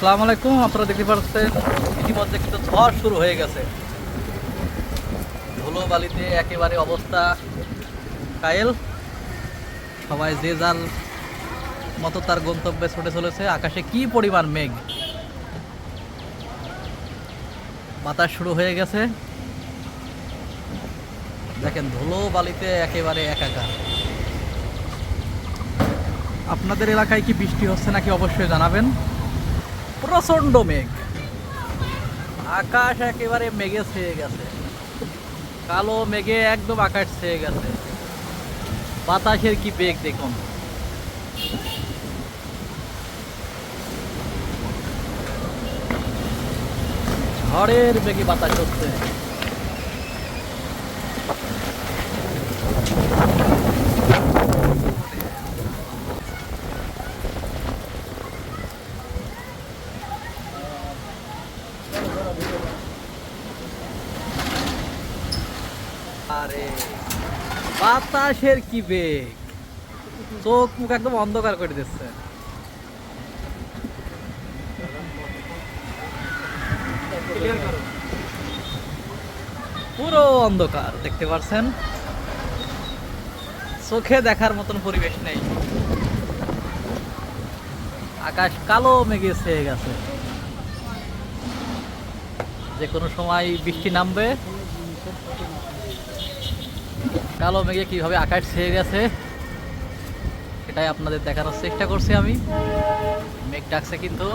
আসসালামু আলাইকুম। আপনারা দেখতে পাচ্ছেন ইতিমধ্যে কিন্তু ঝড় শুরু হয়ে গেছে। ধুলো বালিতে একেবারে অবস্থা কায়েল। সবাই যে যার মতো তার গন্তব্যে ছুটে চলেছে। আকাশে কি পরিমাণ মেঘ, বাতাস শুরু হয়ে গেছে। দেখেন ধুলো বালিতে একেবারে একাকার। আপনাদের এলাকায় কি বৃষ্টি হচ্ছে নাকি অবশ্যই জানাবেন। প্রচণ্ড মেঘ, আকাশ একেবারে মেঘে ছেয়ে গেছে। কালো মেঘে একদম আকাশ ছেয়ে গেছে। বাতাসের কি বেগ দেখুন। ঝড়ের বেগে বাতাস হচ্ছে। আরে বাতাসের কি বেগ, চোখ মুখ একদম অন্ধকার করে দিচ্ছে। পুরো অন্ধকার দেখতে পাচ্ছেন, চোখে দেখার মতন পরিবেশ নেই। আকাশ কালো মেঘে ছেয়ে গেছে। যে কোনো সময় বৃষ্টি নামবে। কালো মেঘে কিভাবে আকাশ ছেয়ে গেছে সেটাই আপনাদের দেখানোর চেষ্টা করছি আমি। মেঘ ডাকছে কিন্তু।